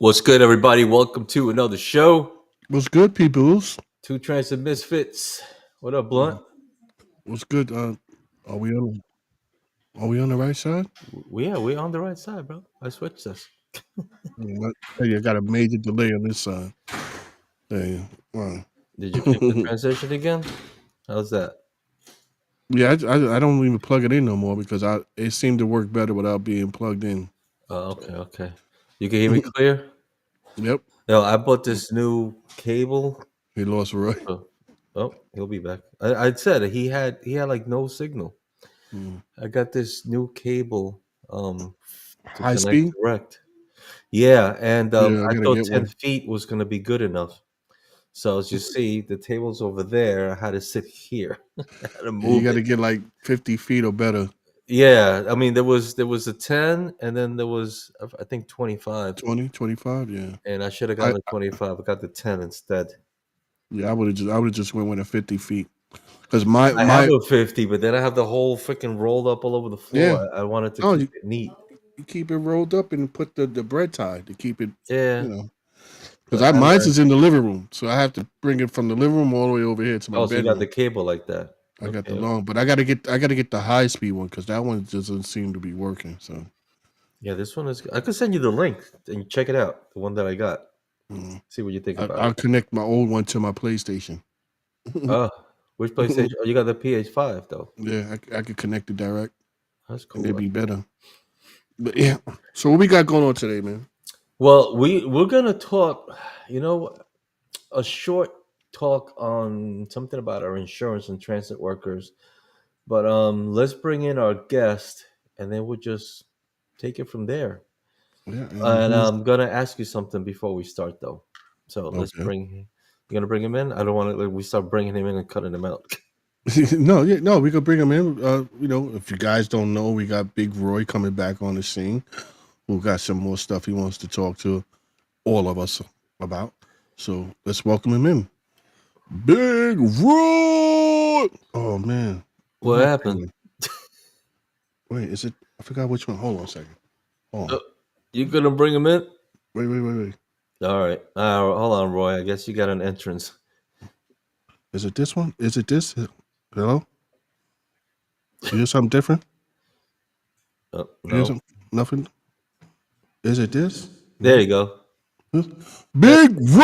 What's good, everybody? Welcome to another show. What's good, peoples? Two Trans and Misfits. What up, Blunt? What's good? Are we on? Are we on the right side? We're on the right side, bro. I switched us. Hey, I got a major delay on this side. Hey, wow. Did you fix the transition again? How's that? Yeah, I don't even plug it in no more because it seemed to work better without being plugged in. Oh, okay. You can hear me clear? Yep, No, I bought this new cable. he lost Roy. He'll be back. I said he had like no signal. Mm. I got this new cable to High connect speed. direct. Yeah, and Yeah, I I gotta thought get 10 one. feet was gonna be good enough. So as you see, the table's over there. I had to sit here. I had to Yeah, you move got it. to get like 50 feet or better. Yeah, I mean there was a 10, and then there was I think 25, 20, 25. Yeah, and I should have I gotten the 25. I got the 10 instead. yeah, I would have just went with a 50 feet because my I have my a 50, but then I have the whole freaking rolled up all over the yeah. floor. I wanted to Oh, keep you, it neat. you keep it rolled up and put the bread tie to keep it. Yeah, You know. Because but I mine's learned. is in the living room, so I have to bring it from the living room all the way over here to my Oh, so you got the bedroom. cable like that? I got the Okay. long, but I gotta get the high speed one because that one doesn't seem to be working. So Yeah, this one is. I could send you the link and you check it out. The one that I got. mm, See what you think about I'll it. connect my old one to my PlayStation. Oh, which PlayStation? Oh, you got the PS5 though. Yeah, I could connect it direct, That's and cool. it'd be better. But yeah, so what we got going on today, man? Well, we're gonna talk. You know, a short talk on something about our insurance and transit workers. But let's bring in our guest, and then we'll just take it from there. Yeah, and And who's I'm gonna ask you something before we start, though. So let's okay? bring. You gonna bring him in? I don't want to. Like, we start bringing him in and cutting him out. No, yeah, no, we could bring him in. If you guys don't know, we got Big Roy coming back on the scene. Who got some more stuff he wants to talk to all of us about. So let's welcome him in. Big Roy! Oh man. Where What my happened? pen? Wait, is it I forgot which one. Hold on a second. Hold Uh, on. you gonna bring him in? Wait. All right. Hold on, Roy. I guess you got an entrance. Is it this one? Is it this? Hello? You hear something different? Oh, You hear no. something? Nothing? Is it this? There No? you go. Huh? There. Big Roy!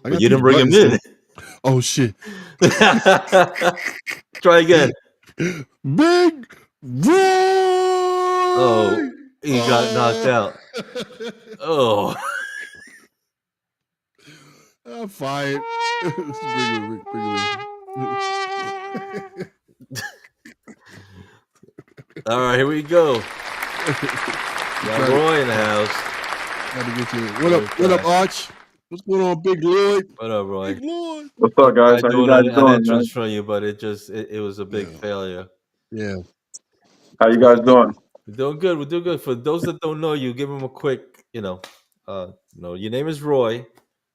I But got you these didn't bring him buttons in. though. Oh shit. Try again. Big Roy! Oh, he got knocked Oh, out. Oh. I'm fired. Let's bring him in. Bring him in. All right, here we go. Got Try to, Roy in the house. try to get you. Roy's What up, back. Arch? What's going on, Big Lloyd? What up, Roy? Big Lloyd. What's We up, guys? tried How you doing guys an doing, man? entrance for you, but it was a big Yeah, failure. yeah. How you guys doing? We're doing good. We're doing good. For those that don't know you, give them a quick, your name is Roy.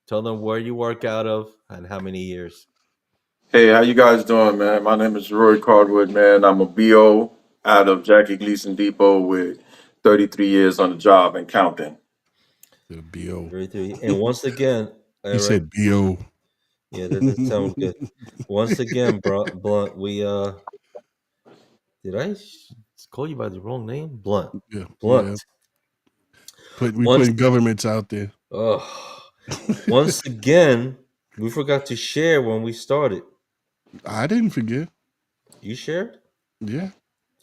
Tell them where you work out of and how many years. Hey, how you guys doing, man? My name is Roy Cardwood, man. I'm a BO out of Jackie Gleason Depot with 33 years on the job and counting. The BO. 33. And once again, He all right. said BO. Yeah, that sounds good. Once again, Blunt, we did I call you by the wrong name? Blunt. Yeah, yeah. Blunt. We Once putting governments out there. oh, once again, we forgot to share when we started. I didn't forget. You shared? Yeah,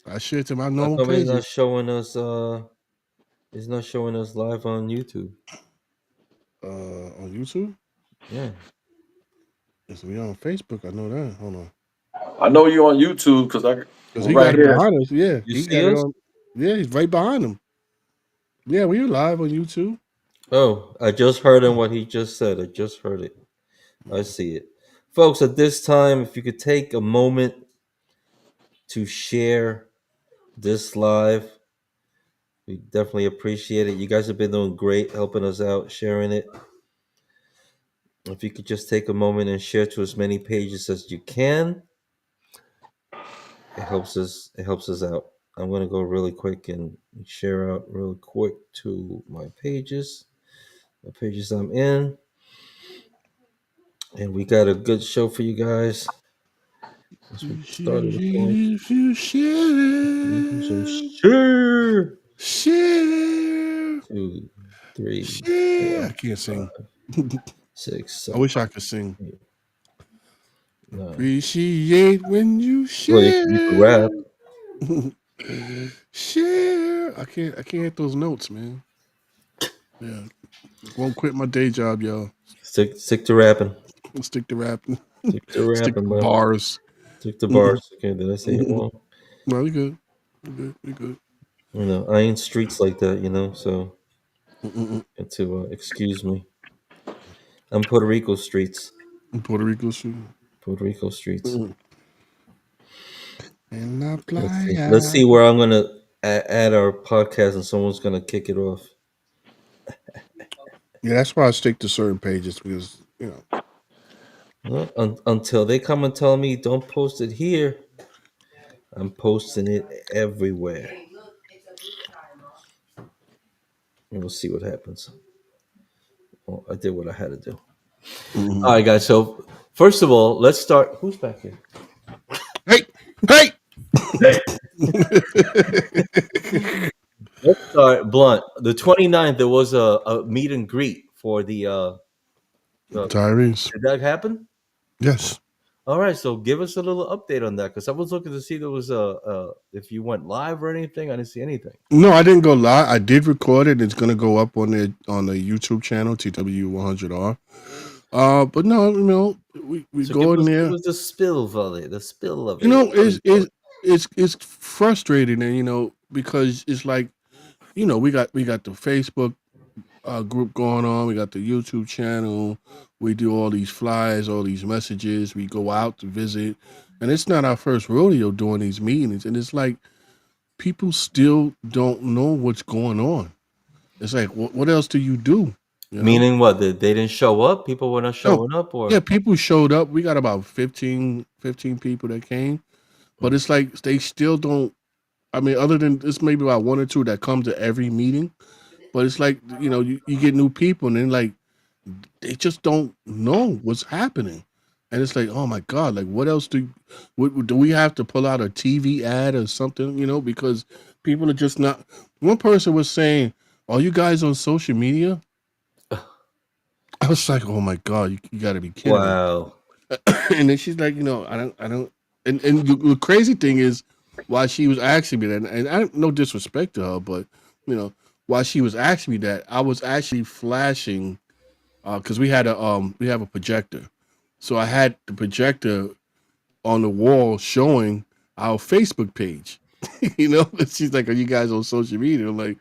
I shared to my How normal come pages. it's not showing us live on YouTube? On YouTube. Yeah. Yes, we on Facebook. I know that. Hold on. I know you on YouTube because Because we're he right got it here. behind us. Yeah, You he see got it us? on. Yeah, he's right behind him. Yeah, we are live on YouTube. Oh, I just heard him what he just said. I just heard it. I see it. Folks, at this time, if you could take a moment to share this live, we definitely appreciate it. You guys have been doing great helping us out, sharing it. If you could just take a moment and share to as many pages as you can, it helps us out. I'm gonna go really quick and share out real quick to my pages, the pages I'm in, and we got a good show for you guys as we get started. Okay. If you So share, share share, 2, 3, share. I 4, can't sing. 5, 6, I 7, wish I could sing. 8, 9. Appreciate when you Well, you can rap. share. Share. I can't hit those notes, man. Yeah. Won't quit my day job, y'all. Stick to rapping. I'll stick to rapping. Stick to Stick rapping, to man. bars. Stick to Mm-mm. bars. Okay, did I say it Mm-mm. wrong? No, you good. You good. You good. I ain't streets like that, so Mm-mm. to excuse me. I'm Puerto Rico streets. In Puerto Rico, too. Puerto Rico streets. Mm-mm. En la Let's see. playa. Let's see where I'm gonna add our podcast, and someone's gonna kick it off. Yeah, that's why I stick to certain pages because Well, until they come and tell me don't post it here, I'm posting it everywhere. And we'll see what happens. Well, I did what I had to do. All Mhm. right, guys. So first of all, let's start. Who's back here? Hey, hey. Let's start blunt. The 29th, there was a meet and greet for the. Tyrese. Did that happen? Yes. All right, so give us a little update on that because I was looking to see there was if you went live or anything. I didn't see anything. No, I didn't go live. I did record it. It's gonna go up on the YouTube channel TW100R. But no, we So go in give there. us the spill of it. The spill of You it. know, How you doing? it's frustrating, and because it's like we got the Facebook group going on. We got the YouTube channel. We do all these flyers, all these messages. We go out to visit, and it's not our first rodeo doing these meetings. And it's like people still don't know what's going on. It's like, what else do you do? You know? Meaning what? They didn't show up. People were not No, showing up, yeah, or people showed up. We got about 15 people that came, but it's like they still don't. I mean, other than this, maybe about one or two that come to every meeting. But it's like you get new people, and then like they just don't know what's happening. And it's like, oh my God, like what else do we have to pull out a TV ad or something, because people are just not. One person was saying, are you guys on social media? I was like, oh my God, you got to be kidding me. wow. And then she's like, I don't. And the crazy thing is, while she was asking me that, and I don't no disrespect to her, but you know, while she was asking me that, I was actually flashing because we have a projector, so I had the projector on the wall showing our Facebook page. She's like, "Are you guys on social media?" I'm like,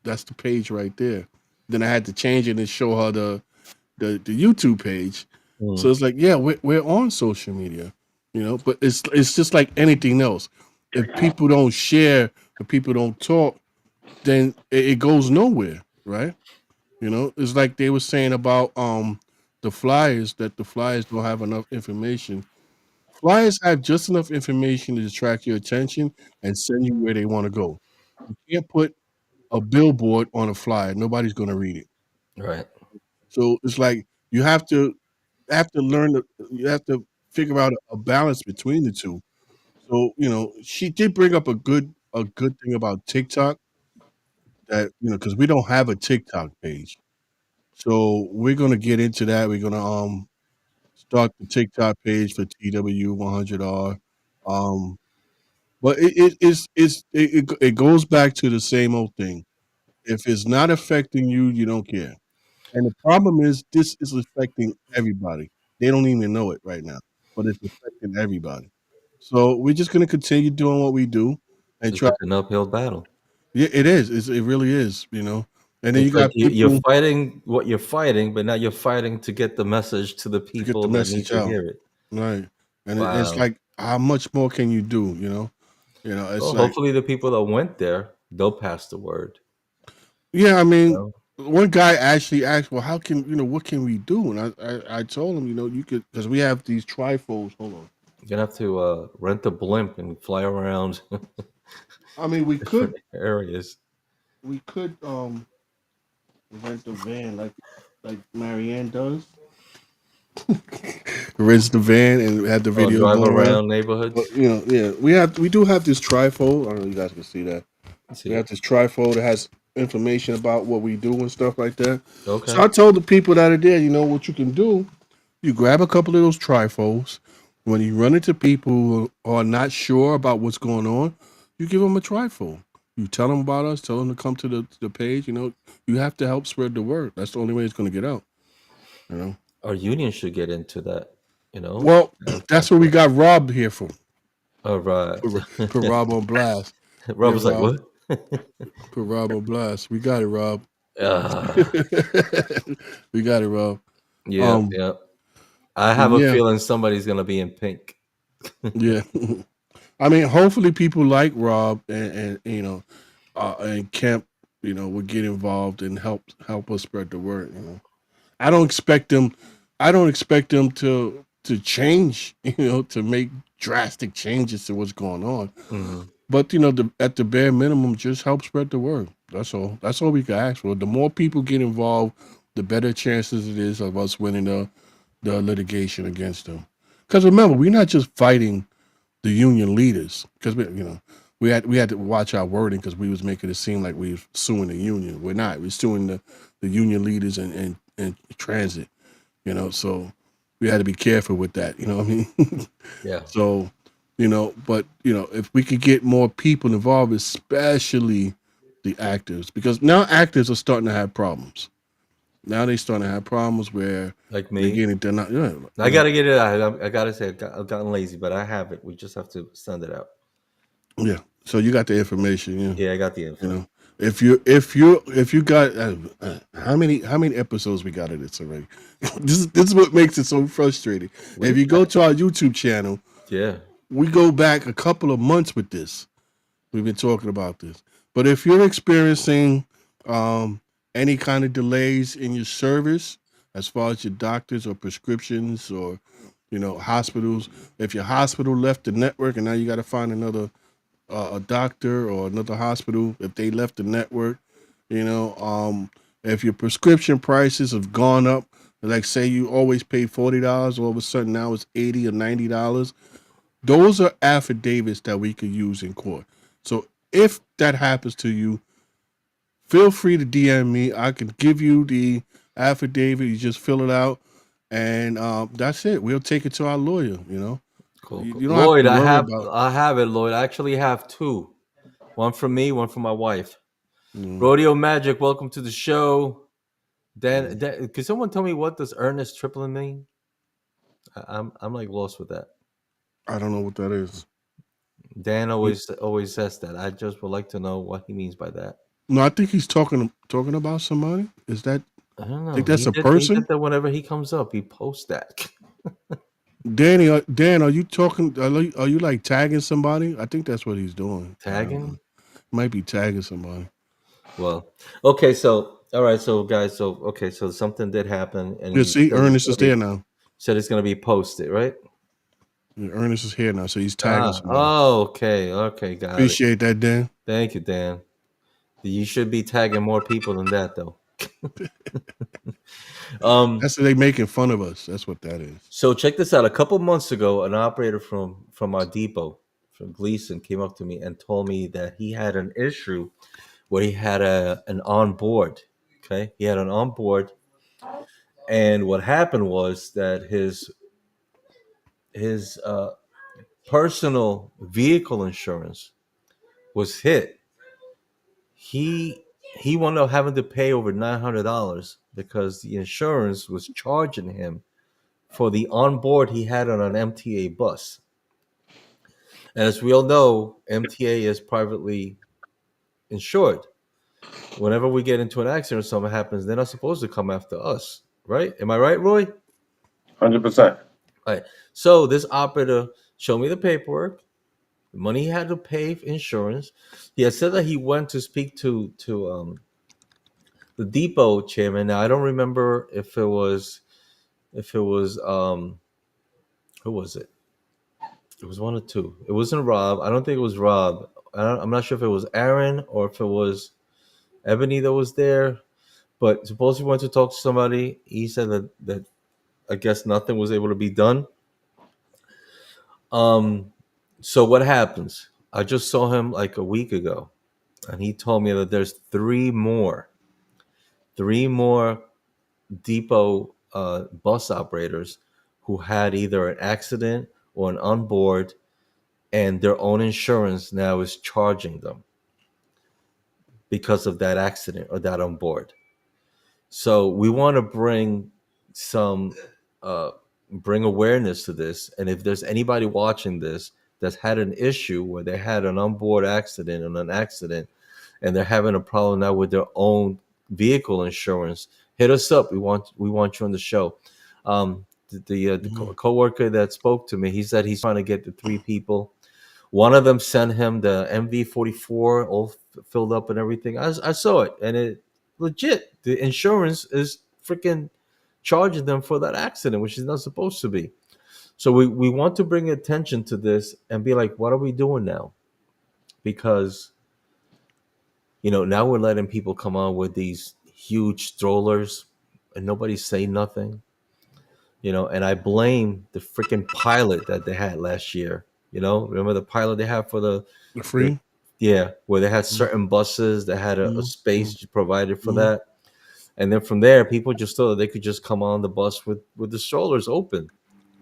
That's the page right there." Then I had to change it and show her the YouTube page. Hmm. So it's like, yeah, we're on social media, but it's just like anything else. If people don't share, if people don't talk, then it goes nowhere, right? It's like they were saying about the flyers, that the flyers don't have enough information. Flyers have just enough information to attract your attention and send you where they want to go. You can't put a billboard on a flyer. Nobody's going to read it. Right. So it's like you have to learn you have to figure out a balance between the two. So, she did bring up a good thing about TikTok, that, because we don't have a TikTok page. So we're gonna get into that. We're gonna start the TikTok page for TW100R. Um, but it goes back to the same old thing. If it's not affecting you, you don't care. And the problem is this is affecting everybody. They don't even know it right now, but it's affecting everybody. So we're just gonna continue doing what we do and It's try. like an uphill battle. Yeah, it is. It really is. And then you It's like got you're people fighting what you're fighting, but now you're fighting to get the message to the to get the people that need message to out, hear it. right? And it's Wow. like, how much more can you do? It's Well, like, hopefully the people that went there, they'll pass the word. yeah. I You mean, know? one guy actually asked, "Well, what can we do?" And I told him, you could, because we have these trifolds. Hold on. You're gonna have to rent a blimp and fly around I mean, different areas. we could rent a van like Marianne does. Rent the van and have the Oh, video drive going around. around But neighborhoods. yeah, we do have this trifold. I don't know if you guys can see that. Let's We see have it. this trifold that has information about what we do and stuff like that. So Okay. I told the people that are there, you know what you can do. You grab a couple of those trifolds. When you run into people who are not sure about what's going on, you give them a trifold. You tell them about us. Tell them to come to the page. You know, you have to help spread the word. That's the only way it's going to get out. You know. Our union should get into that. You know. Well, Have that's what we that. got Rob here for. All right. Put Rob on blast. Rob Yeah, was like, Rob. "What?" Put Rob on blast. We got it, Rob. uh, We got it, Rob. yeah, Um, yeah. I have a yeah, feeling somebody's gonna be in pink. yeah. I mean, hopefully people like Rob and you know, and Kemp, you know, will get involved and help us spread the word. You know, I don't expect them. I don't expect them to change. You know, to make drastic changes to what's going on. Hmm. But you know, at the bare minimum, just help spread the word. That's all. That's all we can ask for. The more people get involved, the better chances it is of us winning the litigation against them. Because remember, we're not just fighting the union leaders. Because you know, we had to watch our wording because we was making it seem like we was suing the union. We're not. We're suing the union leaders and transit. You know, so we had to be careful with that. You know what I mean? Yeah. So, you know, but you know, if we could get more people involved, especially the actors, because now actors are starting to have problems. Now they starting to have problems where Like they're me. getting they're not, yeah, I you know, gotta get it out. I gotta say, I've gotten lazy, but I have it. We just have to send it out. yeah. So you got the information, yeah. Yeah, I got the You info. know, if you got how many episodes we got of this already? This is what makes it so frustrating. If We, you go to our YouTube channel, yeah, we go back a couple of months with this. We've been talking about this. But if you're experiencing um, any kind of delays in your service, as far as your doctors or prescriptions or you know hospitals, if your hospital left the network and now you got to find another a doctor or another hospital, if they left the network, you know, if your prescription prices have gone up, like say you always pay $40, all of a sudden now it's $80 or $90, those are affidavits that we could use in court. So if that happens to you, feel free to DM me. I can give you the affidavit. You just fill it out, and that's it. We'll take it to our lawyer. You know, cool, cool. you don't have Lloyd, to worry about. I have it, Lloyd. I actually have two. One for me, one for my wife. You Rodeo Magic, welcome to the show. know, Dan, can someone tell me what does Ernest Triplin mean? I'm like lost with that. I don't know what that is. Dan always says that. I just would like to know what he means by that. No, I think he's talking about somebody. Is that? I don't I know. think that's a He did person. that whenever he comes up. He posts that. Danny, Dan, are you talking? Are you like tagging somebody? I think that's what he's doing. I don't know. Tagging. Might be tagging somebody. Well, okay. So all right. So guys. So okay. So something did happen, and Yeah, you see, said it's Ernest gonna is be there now. posted, right? Yeah, Ernest is here now, so he's tagging Ah. somebody. Oh. Okay. Okay. Got it. Appreciate that, Dan. Thank you, Dan. You should be tagging more people than that, though. Um. That's they making fun of us. That's what that is. So check this out. A couple months ago, an operator from our depot, from Gleason, came up to me and told me that he had an issue where he had an onboard. Okay, he had an onboard, and what happened was that his personal vehicle insurance was hit. He wound up having to pay over $900 because the insurance was charging him for the onboard he had on an MTA bus. And as we all know, MTA is privately insured. Whenever we get into an accident or something happens, they're not supposed to come after us, right? Am I right, Roy? 100%. All right. So this operator showed me the paperwork, the money he had to pay for insurance. He had said that he went to speak to the depot chairman. Now I don't remember if it was who was it? It was one or two. It wasn't Rob. I don't think it was Rob. I'm not sure if it was Aaron or if it was Ebony that was there. But supposedly went to talk to somebody. He said that I guess nothing was able to be done. Um, so what happens? I just saw him like a week ago, and he told me that there's three more depot bus operators who had either an accident or an onboard, and their own insurance now is charging them because of that accident or that onboard. So we want to some uh, bring awareness to this, and if there's anybody watching this that's had an issue where they had an onboard accident and an accident, and they're having a problem now with their own vehicle insurance, hit us up. We want you on the show. The coworker that spoke to me, he said he's trying to get the three people. One of them sent him the MV44 all filled up and everything. I saw it, and it legit. The insurance is freaking charging them for that accident, which is not supposed to be. So we want to bring attention to this and be like, what are we doing now? Because now we're letting people come on with these huge strollers, and nobody's saying nothing. And I blame the freaking pilot that they had last year. Remember the pilot they had for The the free. yeah, where they had Mm-hmm. certain buses that had a Mm-hmm. space provided for Mm-hmm. that. And then from there, people just thought that they could just come on the bus with the strollers open.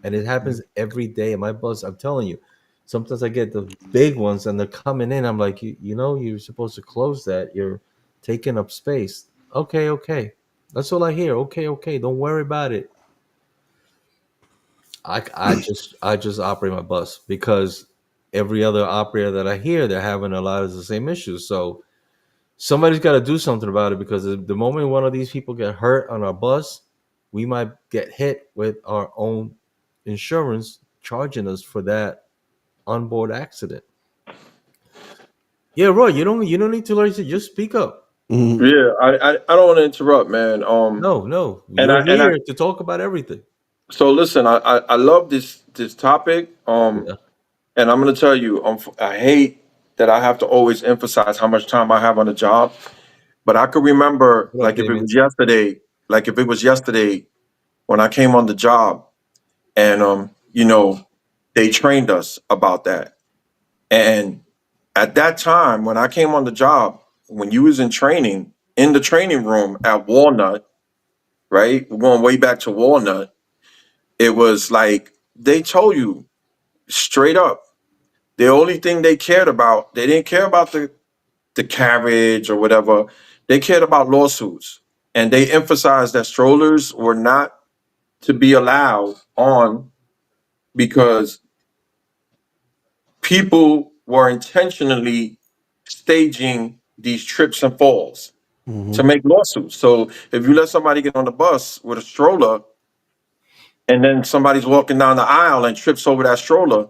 And it happens every day in my bus. I'm telling you, sometimes I get the big ones and they're coming in. I'm like, you're supposed to close that. You're taking up space. Okay, okay. That's all I hear. Okay, okay. Don't worry about it. I just operate my bus because every other operator that I hear, they're having a lot of the same issues. So somebody's got to do something about it, because the moment one of these people get hurt on our bus, we might get hit with our own insurance charging us for that onboard accident. Yeah, Roy, you don't need to learn to just speak up. Mm-hmm. Yeah, I don't want to interrupt, man. No, no, And you're I here to talk about everything. so listen, I love this topic. Yeah, And I'm gonna tell you, I hate that I have to always emphasize how much time I have on the job. But I could remember, what up, Damien? like if it was yesterday when I came on the job, and they trained us about that. And at that time, when I came on the job, when you was in training in the training room at Walnut, right? We're going way back to Walnut. It was like they told you straight up. The only thing they cared about, they didn't care about the carriage or whatever. They cared about lawsuits. And they emphasized that strollers were not to be allowed on because people were intentionally staging these trips and falls to Mm-hmm. make lawsuits. So if you let somebody get on the bus with a stroller and then somebody's walking down the aisle and trips over that stroller,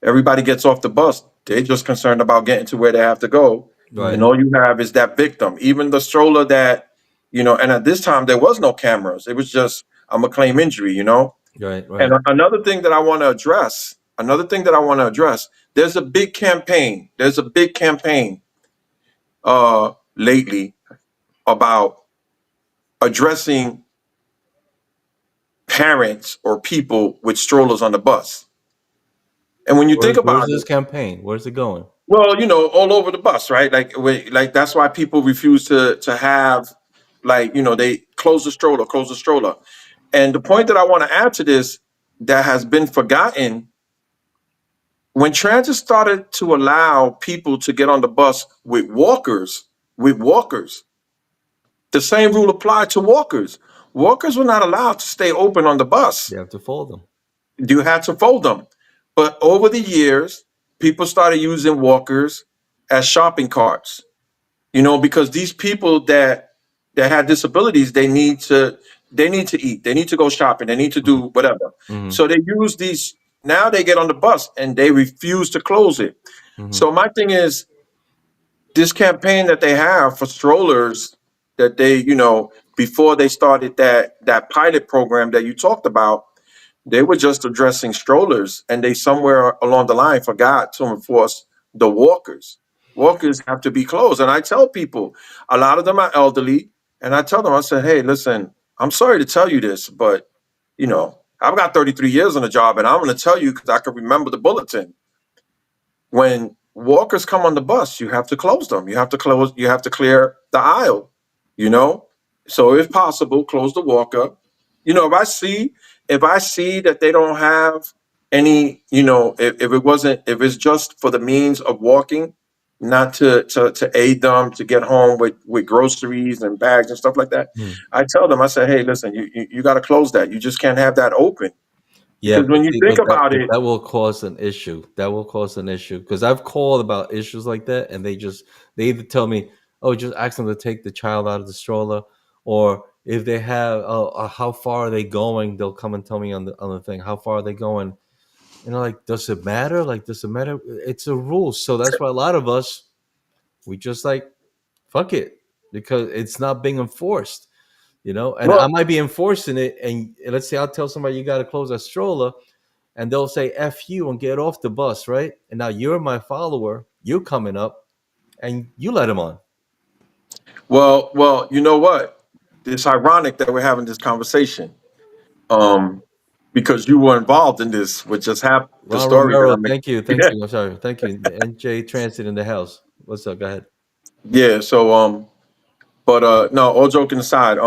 everybody gets off the bus. They're just concerned about getting to where they have to go. Right, And Mm-hmm. all you have is that victim. Even the stroller and at this time there was no cameras. It was just I'm a claim injury. right, And right. another thing that I want to address, there's a big campaign. There's a big campaign lately about addressing parents or people with strollers on the bus. And when you think Where's about this it, campaign? Where's it going? well, all over the bus, right? Like that's why people refuse to have, they close the stroller. And the point that I want to add to this that has been forgotten, when transit started to allow people to get on the bus with walkers, the same rule applied to walkers. Walkers were not allowed to stay open on the bus. You have to fold them. You had to fold them. But over the years, people started using walkers as shopping carts. Because these people that had disabilities, they need to eat, they need to go shopping, they need to Hmm. do whatever. Hmm. So they use these. Now they get on the bus and they refuse to close it. Hmm. So my thing is this campaign that they have for strollers that before they started that pilot program that you talked about, They were just addressing strollers, and they somewhere along the line forgot to enforce the walkers. Walkers have to be closed. And I tell people, a lot of them are elderly, and I tell them, I said, hey, listen, I'm sorry to tell you this, but I've got 33 years on the job, and I'm going to tell you because I can remember the bulletin. When walkers come on the bus, you have to close them. You have to clear the aisle, you know? So if possible, close the walker. If I see that they don't have any, if it's just for the means of walking, not to aid them to get home with groceries and bags and stuff like that, Hmm. I tell them, I say, hey, listen, you got to close that. You just can't have that open. Yeah, Because but when you see, think about but it, that will cause an issue. That will cause an issue because I've called about issues like that, and they either tell me, "Oh, just ask them to take the child out of the stroller," or if they have, "Oh, how far are they going?" They'll come and tell me on the thing, "How far are they going?" Like, does it matter? Like, does it matter? It's a rule, so that's why a lot of us we just like fuck it because it's not being enforced. And I well, might be enforcing it, and let's say I'll tell somebody you got to close that stroller, and they'll say F you and get off the bus, right? And now you're my follower, you're coming up, and you let him on. well, you know what? It's ironic that we're having this conversation, um, because you were involved in this, which just happened. The Ron story that Romero, I'm, thank you, thank yeah, you. I'm sorry, thank you. NJ Transit in the house. What's up? Go ahead. yeah. So, but no. All joking aside,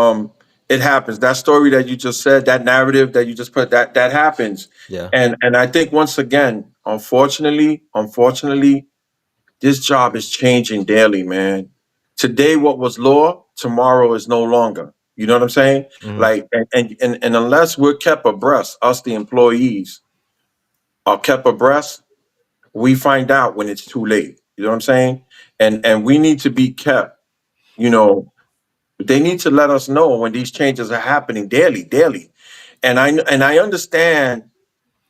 it happens. That story that you just said, that narrative that you just put, that happens, Yeah, and I think once again, unfortunately, this job is changing daily, man. Today, what was law, tomorrow is no longer. You know what I'm saying? hmm, Like, and unless we're kept abreast, us the employees are kept abreast, we find out when it's too late. You know what I'm saying? And we need to be kept. You know, they need to let us know when these changes are happening daily. And I understand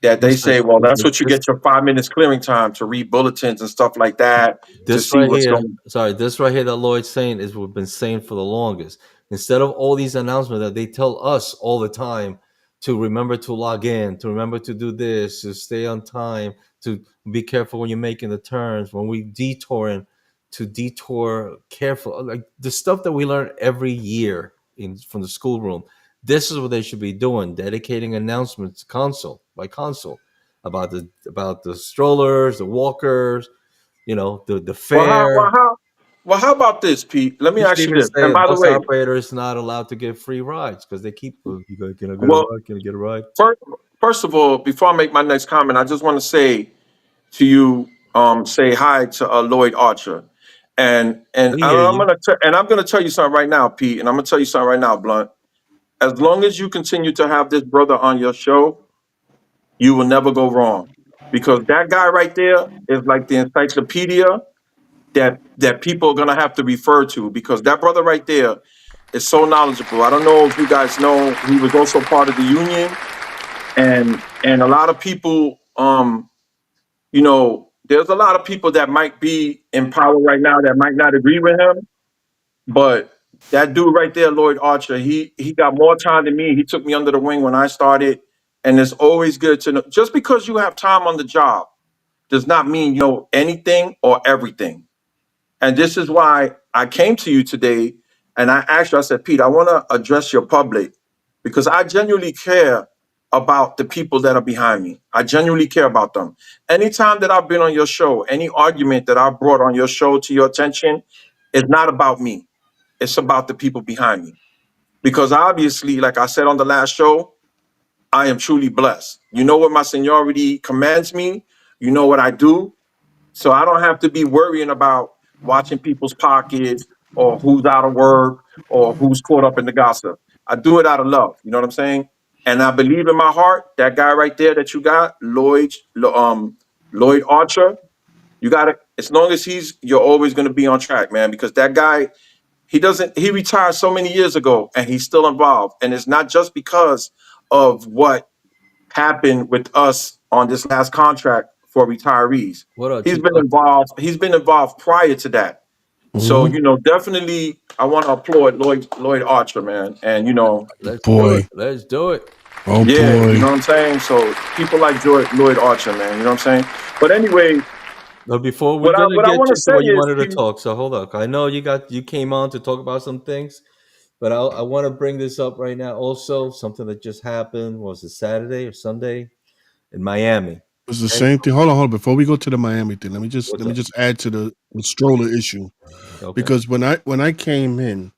that they listen, say, well, that's but what you get your 5 minutes clearing time to read bulletins and stuff like that to this see right what's here, going. sorry, this right here that Lloyd's saying is what we've been saying for the longest. Instead of all these announcements that they tell us all the time to remember to log in, to remember to do this, to stay on time, to be careful when you're making the turns, when we detouring, to detour careful, like the stuff that we learn every year from the schoolroom. This is what they should be doing, dedicating announcements console by console about the strollers, the walkers, the Well, how, well, fare. how, well, how about this, Pete? Let me You should ask you even this. And say a by the bus way, operator is not allowed to get free rides because they keep, "Oh, you guys, can I get a well, ride? Can I get a ride?" first of all, before I make my next comment, I just want to say to you, say hi to Lloyd Archer, and We hear I'm you. gonna tell you something right now, Pete, and I'm gonna tell you something right now, Blunt. As long as you continue to have this brother on your show, you will never go wrong, because that guy right there is like the encyclopedia that people are gonna have to refer to, because that brother right there is so knowledgeable. I don't know if you guys know, he was also part of the union, and a lot of people, there's a lot of people that might be in power right now that might not agree with him, but that dude right there, Lloyd Archer, he got more time than me. He took me under the wing when I started, and it's always good to know. Just because you have time on the job does not mean you know anything or everything. And this is why I came to you today, and I asked you, I said, Pete, I want to address your public because I genuinely care about the people that are behind me. I genuinely care about them. Anytime that I've been on your show, any argument that I brought on your show to your attention is not about me. It's about the people behind me. Because obviously, like I said on the last show, I am truly blessed. You know what my seniority commands me. You know what I do. So I don't have to be worrying about watching people's pockets or who's out of work or who's caught up in the gossip. I do it out of love. You know what I'm saying? And I believe in my heart that guy right there that you got, Lloyd Archer. You got it. As long as you're always going to be on track, man. Because that guy, he retired so many years ago, and he's still involved. And it's not just because of what happened with us on this last contract for retirees. What up, He's Chief? been involved. He's been involved prior to that. So Mhm. definitely, I want to applaud Lloyd Archer, man. And Let's do it. Boy, Let's do it. Oh Yeah, you boy, know what I'm saying? So people like Lloyd Archer, man, you know what I'm saying? But anyway, But before we're what I gonna what I get want to into say what you is, wanted to see, talk, so hold on. I know you came on to talk about some things, but I want to bring this up right now. Also, something that just happened was it Saturday or Sunday in Miami? it's the Okay, same thing. Hold on. Before we go to the Miami thing, what's let me up? just add to the stroller issue Okay, because when I came in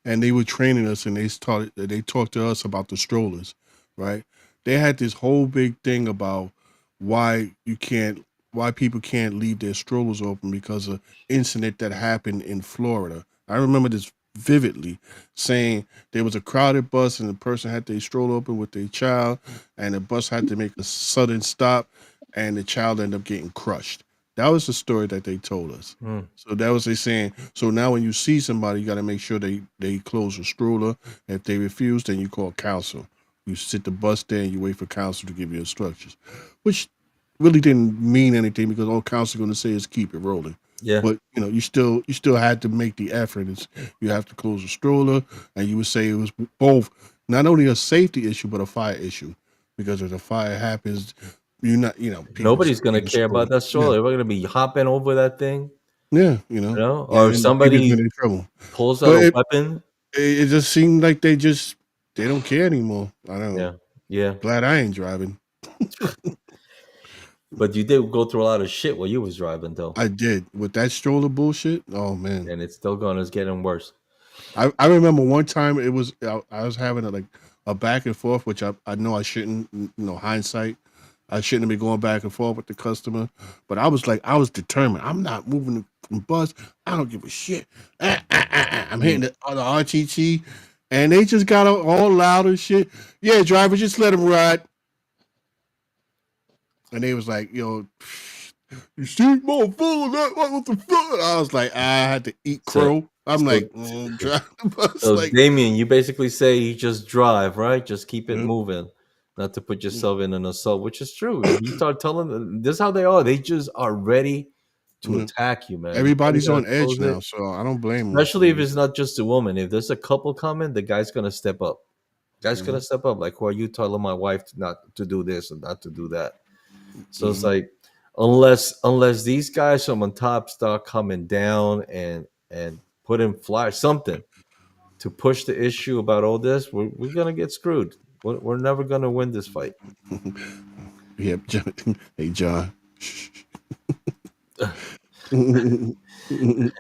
and they were training us and they talked to us about the strollers, right? They had this whole big thing about why you can't why people can't leave their strollers open because of incident that happened in Florida. I remember this vividly, saying there was a crowded bus and the person had their stroller open with their child and the bus had to make a sudden stop and the child ended up getting crushed. That was the story that they told us. hmm. So that was they saying. So now when you see somebody, you got to make sure they close the stroller. If they refuse, then you call counsel. You sit the bus there and you wait for counsel to give you instructions, which really didn't mean anything because all counsel going to say is keep it rolling. Yeah, But you still had to make the effort. You have to close the stroller, and you would say it was both not only a safety issue but a fire issue because if the fire happens, you're not people just nobody's gonna leave the care about stroller. that Yeah, stroller. We're gonna be hopping over that thing, yeah, or if and people somebody get in trouble. pulls out But a it, weapon. it it just seemed like they don't care anymore. I don't know. Yeah, yeah. Glad I ain't driving. But you did go through a lot of shit while you was driving, though, I did with that stroller bullshit. Oh man, and it's still going. It's getting worse. I remember one time I was having a back and forth, which I know I shouldn't. Hindsight, I shouldn't have been going back and forth with the customer. But I was determined. I'm not moving from bus. I don't give a shit. I'm hitting Mm. the RTT, and they just got all loud and shit. Yeah, driver, just let him ride. And they was like, yo, you see, motherfucker, what the fuck? I was like, I had to eat So, crow. I'm so, like, drive the bus, so, like, Damien, you basically say you just drive, right? Just keep it yeah, moving, not to put yourself in an assault, which is true. If you start telling them this is how they are, they just are ready to yeah. attack you, man. You finally Everybody's gotta on edge close it, now, so I don't blame them. especially if it's not just a woman. If there's a couple coming, the guy's gonna step up. Guy's Mm-hmm. gonna step up. Like, who are you telling my wife not to do this and not to do that? So it's Mm-hmm. like, unless these guys from on top start coming down and put in flash something to push the issue about all this, we're gonna get screwed. We're never gonna win this fight. Yep. Hey, John. New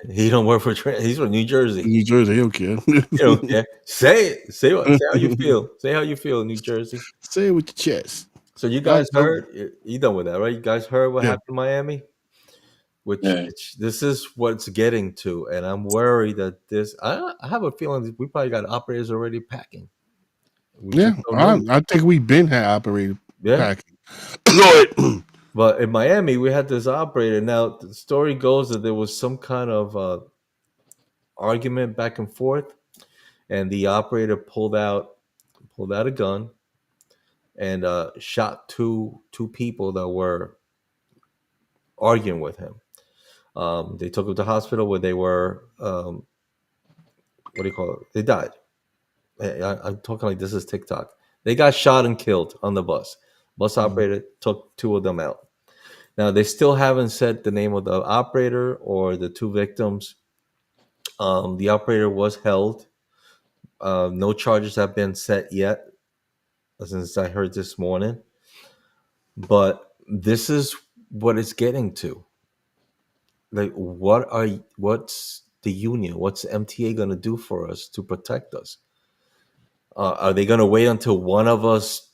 He don't work for he's from New Jersey. Jersey, he don't care. He don't care. Say it. Say how you feel. Say how you feel in New Jersey. Say it with your chest. So you I, guys I, heard you done with that, right? You guys heard what yeah. happened in Miami? yeah, Which this is what it's getting to, and I'm worried that this. I have a feeling that we probably got operators already packing. We Yeah. just don't know. I think we been had operated Yeah, packing. Lord. but in Miami, we had this operator. Now the story goes that there was some kind of argument back and forth, and the operator pulled out a gun and shot two people that were arguing with him. They took him to the hospital where they were what do you call it? They died. I'm talking like this is TikTok. They got shot and killed on the bus. Bus Mhm. operator took two of them out. Now they still haven't said the name of the operator or the two victims. The operator was held. No charges have been set yet, since I heard this morning. But this is what it's getting to. Like, what's the union? What's MTA going to do for us to protect us? Are they going to wait until one of us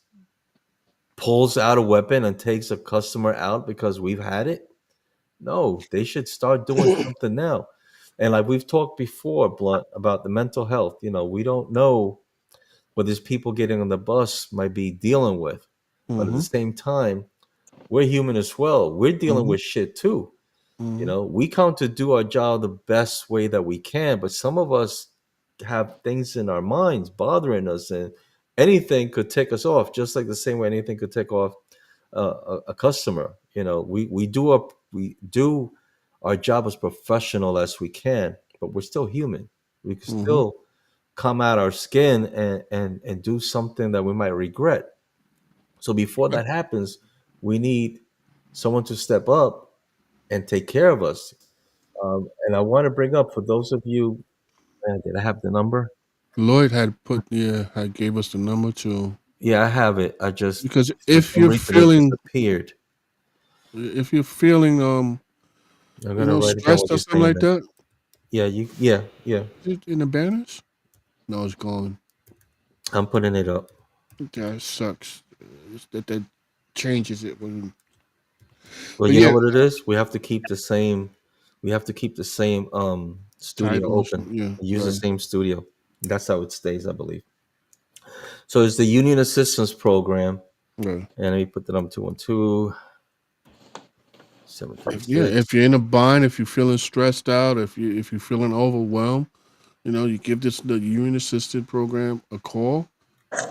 pulls out a weapon and takes a customer out because we've had it? No, they should start doing something now. And like we've talked before, Blunt, about the mental health. We don't know what these people getting on the bus might be dealing with. But at the Mhm. same time, we're human as well. We're dealing Mhm. with shit too. Mhm. We come to do our job the best way that we can, but some of us have things in our minds bothering us, and anything could take us off, just like the same way anything could take off a customer. We do our job as professional as we can, but we're still human. We can Mhm. still come out our skin and do something that we might regret. So before that happens, we need someone to step up and take care of us. And I want to bring up for those of you, did I have the number? Lloyd had put, yeah, had gave us the number to, Yeah, I have it. I just, because for some reason, it disappeared. if you're feeling I'm gonna write it down stressed what or you're something saying like then. that, Yeah, yeah. is it in the banners? No, it's gone. I'm putting it up. Yeah, it sucks. It's that changes it when. Well, But you know yeah, what it is? We have to keep the same. We have to keep the same studio titles. open. Yeah, Use the right. same studio. That's how it stays, I believe. So it's the Union Assistance Program, Right. and let me put that on 212 If 736. you're in a bind, if you're feeling stressed out, if you're feeling overwhelmed, you give the Union Assisted Program a call.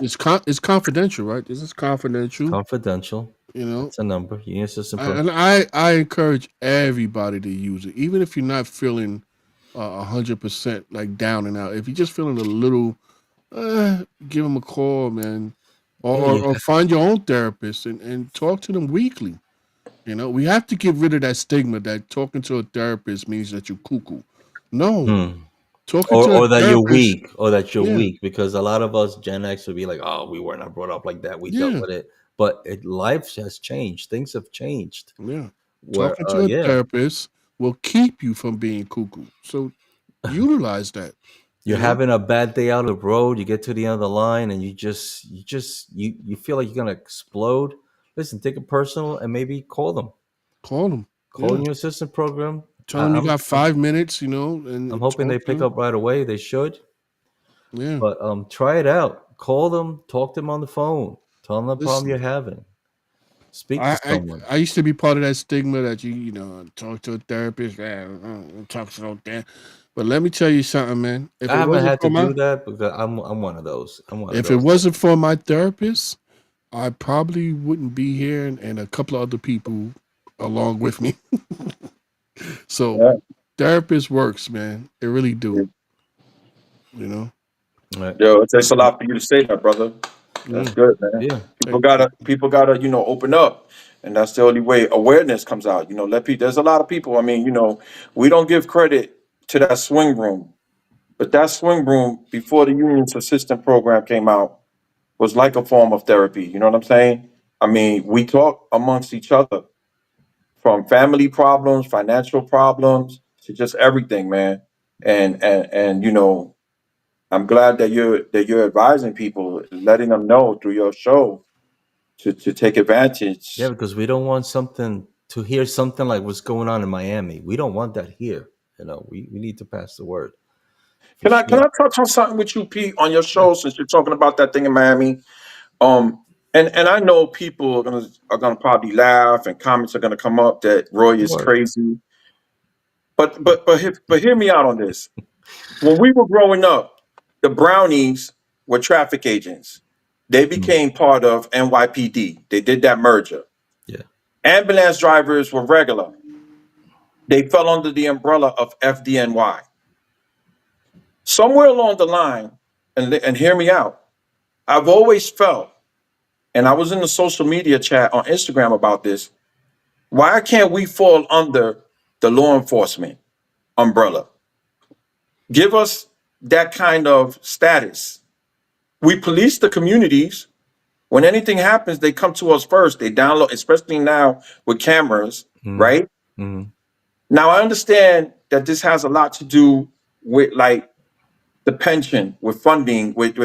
It's confidential, right? This is confidential. Confidential. You know, That's a number. Union Assistance I, Program. and I encourage everybody to use it, even if you're not feeling 100% like down and out. If you're just feeling a little, give them a call, man, or, Yeah, or, or find your own therapist and talk to them weekly. We have to get rid of that stigma that talking to a therapist means that you're cuckoo. No, Hmm. talking Or to a or that you're therapist, weak, or that you're yeah, weak, because a lot of us Gen X would be like, "Oh, we were not brought up like that. We dealt yeah, with it." But life has changed. Things have changed. yeah. Where, Talking to a yeah, therapist will keep you from being cuckoo. So utilize that. you're You know, having a bad day out of the road. You get to the end of the line, and you feel like you're gonna explode. Listen, take it personal, and maybe call them. call them. Call Yeah, your assistant program. tell I, them you I'm got I'm 5 minutes. I'm And hoping talk they to pick them. up right away. They should. Yeah, But try it out. Call them, talk to them on the phone, tell them the problem you're listen. having. Speak to I, I someone. I used to be part of that stigma that talk to a therapist, talk to no damn. But let me tell you something, man. I haven't had to do that because I'm one of those. I'm one of If it those. wasn't for my therapist, I probably wouldn't be here, and a couple of other people along with me. So Yeah. therapist works, man. It really do. Yeah. You know. Right. Yo, it takes a lot for you to say that, brother. That's Yeah. good, man. Yeah. Hey, People gotta, open up. And that's the only way awareness comes out. Let people there's a lot of people. I mean, we don't give credit to that swing room. But that swing room before the union's assistant program came out was like a form of therapy. You know what I'm saying? I mean, we talk amongst each other from family problems, financial problems to just everything, man. And I'm glad that you're advising people, letting them know through your show to take Yeah, advantage. because we don't want something to hear something like what's going on in Miami. We don't want that here. We need to pass the word for Can I sure. touch on something with you, Pete, on your Yeah. show since you're talking about that thing in Miami? Um, and I know people are gonna probably laugh and comments are gonna come up that Roy Don't is worry. crazy. But hear me out on this. When we were growing up, the Brownies were traffic agents. They Mm. became part of NYPD. They did that merger. Yeah. Ambulance drivers were regular. They fell under the umbrella of FDNY. Somewhere along the line, and hear me out, I've always felt, and I was in the social media chat on Instagram about this, why can't we fall under the law enforcement umbrella? Give us that kind of status. We police the communities. When anything happens, they come to us first. They download, especially now with cameras, Mm. right? Mm. Now I understand that this has a lot to do with like the pension, with funding, with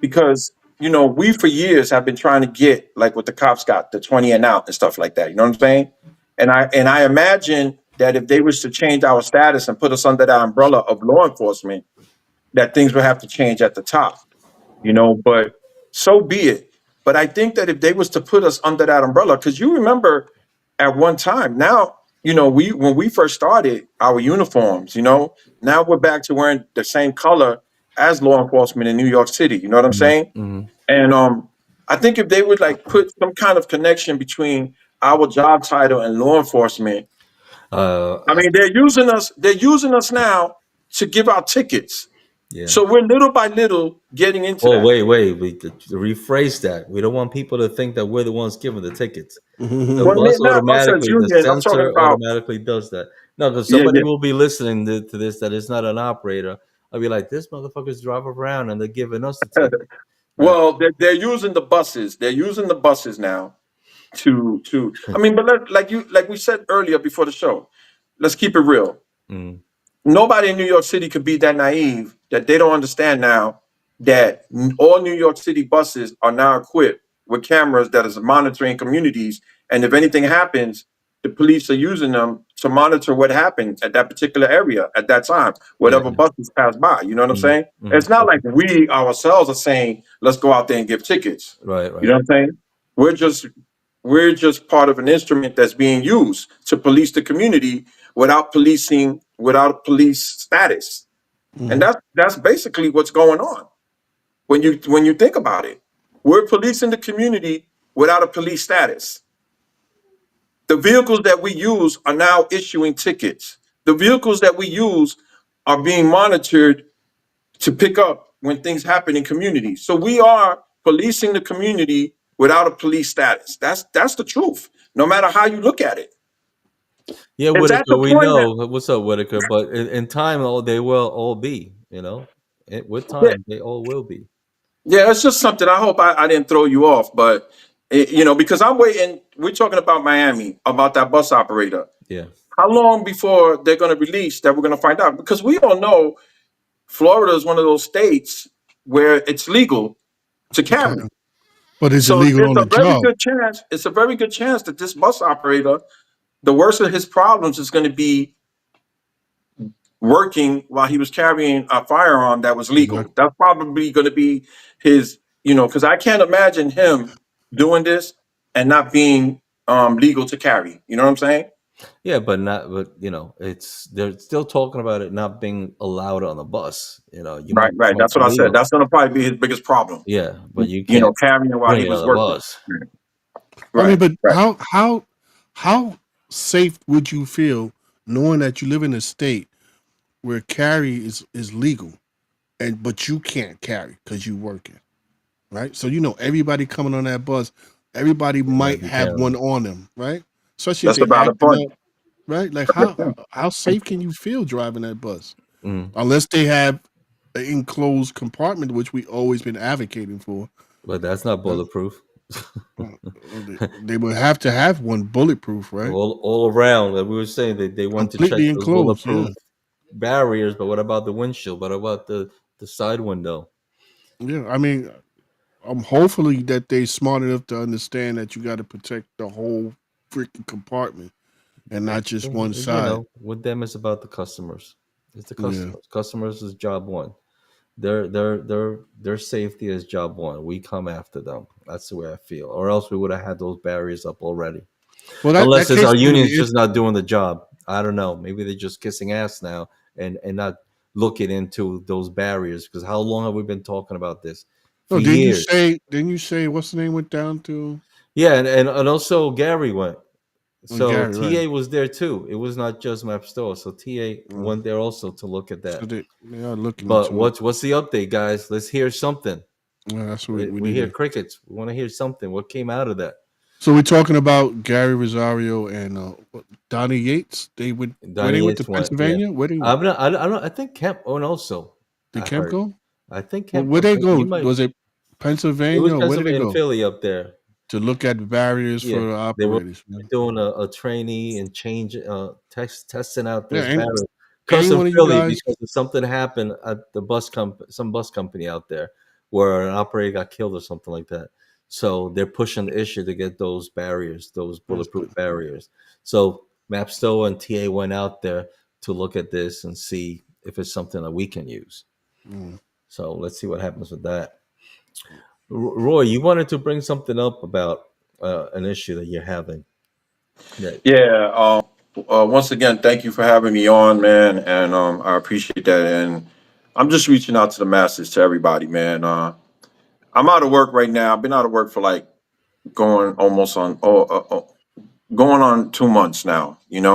because we for years have been trying to get like what the cops got, the 20 and out and stuff like that. You know what I'm saying? And I imagine that if they was to change our status and put us under that umbrella of law enforcement, that things would have to change at the top. But so be it. But I think that if they was to put us under that umbrella, because you remember at one time, now, we when we first started our uniforms, now we're back to wearing the same color as law enforcement in New York City. You know what I'm Mm. saying? Mm. And I think if they would like put some kind of connection between our job title and law enforcement, I Uh, mean, they're using us now to give out tickets. Yeah. So we're little by little getting into Oh, that. wait. We to rephrase that. We don't want people to think that we're the ones giving the tickets. The Well, bus not us as automatically, the union. I'm talking sensor about automatically does that. No, because yeah, somebody yeah. will be listening to this that is not an operator. I'll be like, this motherfucker's driving around and they're giving us the ticket. Nah. Well, they're using the buses. They're using the buses now to. I mean, but like we said earlier before the show, let's keep it real. Mm, Nobody in New York City could be that naive that they don't understand now that all New York City buses are now equipped with cameras that is monitoring communities, and if anything happens, the police are using them to monitor what happened at that particular area at that time, yeah. whatever buses pass by. You know what I'm Mm, saying? It's not like okay. we ourselves are saying, "Let's go out there and give tickets." Right, You know right. what I'm saying? We're just we're just part of an instrument that's being used to police the community without police status. And that's basically what's going on when you think about it. We're policing the community without a police status. The vehicles that we use are now issuing tickets. The vehicles that we use are being monitored to pick up when things happen in communities. So we are policing the community without a police status. That's the truth. No matter how you look at it. Yeah, It's at Whitaker, the we point that know. What's up, Whitaker? But in time, they will all be, with yeah, time, they all will be. yeah, it's just something. I hope I didn't throw you off, but because I'm waiting. We're talking about Miami, about that bus operator. Yeah. How long before they're going to release that we're going to find out? Because we all know Florida is one of those states where it's legal to Okay. carry. But is it So legal it's on a the very job? good chance. It's a very good chance that this bus operator, the worst of his problems is going to be working while he was carrying a firearm that was legal. Exactly. That's probably going to be his, because I can't imagine him doing this and not being legal to carry. You know what I'm saying? Yeah, but not, but it's they're still talking about it not being allowed on the bus. You Right, might right. come That's up what I said. legal. That's going to probably be his biggest problem. Yeah, but you can't Carrying while bring he it on was the working. bus. I mean, Right, but right. how safe would you feel knowing that you live in a state where carry is legal, and but you can't carry because you working, right? So everybody coming on that bus, everybody They might might be have carrying. one on them, right? Especially if That's they about the acting point. up, right? Like how safe can you feel driving that bus? Mm, Unless they have an enclosed compartment, which we always been advocating for. but that's not uh, bulletproof. they would have to have one bulletproof, right? All around, like we were saying, they want to check Completely those enclosed, yeah. bulletproof barriers, but what about the windshield? What about the side window? Yeah, I mean, hopefully that they smart enough to understand that you got to protect the whole freaking compartment and not just one side. With them, it's about the customers. It's the Yeah. customers. Customers is job one. Their safety is job one. We come after them. That's the way I feel. Or else we would have had those barriers up already. Well, that Unless it's case our study union's is just not doing the job. I don't know. Maybe they're just kissing ass now and not looking into those barriers. Because how long have we been talking about this? For no. Didn't you years. say? Didn't you say what's the name went down to Yeah, and also Gary went. So Gary? Right. TA was there too. It was not just Map Store. So TA Uh, went there also to look at so that. they are looking But into it. what's the update, guys? Let's hear something. Yeah, that's what we We need hear to. crickets. We want to hear something. What came out of that? So we're talking about Gary Rosario and Donnie Yates. They went where Donnie they went to Yates went. Yeah, Pennsylvania. Where they went? I'm not. I don't know. I think Kemp. Oh, and also Did I Kemp heard. go? I think Well, Kemp. where they He go? might. Was it It Pennsylvania was or where did they Pennsylvania and go? Philly up there. To look at barriers Yeah, for the they were operators. Yeah, doing a trainee and change testing out yeah. this battery. Any Custom one of you Philly guys? because something happened at the some bus company out there where an operator got killed or something like that. So they're pushing the issue to get those barriers, those That's bulletproof good. barriers. So Mapstow and TA went out there to look at this and see if it's something that we can use. Mm. So let's see what happens with that. Roy, you wanted to bring something up about an issue that you're having. That Yeah. Once again, thank you for having me on, man, and I appreciate that. And I'm just reaching out to the masses, to everybody, man. I'm out of work right now. I've been out of work for like going almost on going on 2 months now, and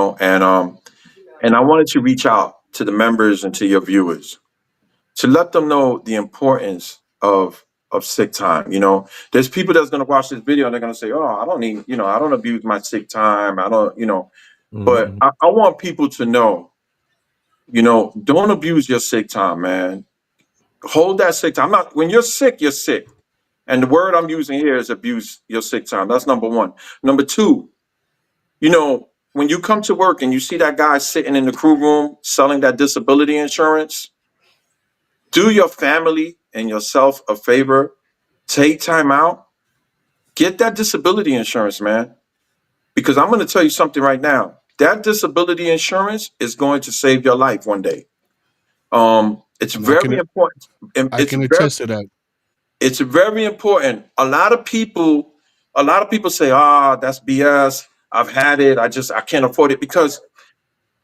I wanted to reach out to the members and to your viewers. to let them know the importance of sick time. You know, there's people that's gonna watch this video and they're gonna say, "Oh, I don't need, you know, I don't abuse my sick time. I don't, you know." But Mm-hmm. I want people to know, you know, don't abuse your sick time, man. Hold that sick time. I'm not when you're sick, you're sick. And the word I'm using here is abuse your sick time. That's number one. Number two, you know, when you come to work and you see that guy sitting in the crew room selling that disability insurance, do your family and yourself a favor. Take time out, get that disability insurance, man. Because I'm going to tell you something right now. That disability insurance is going to save your life one day. It's And I very can important. I can attest to that. It's very important. A lot of people say, "Ah, that's BS. I've had it. I can't afford it." Because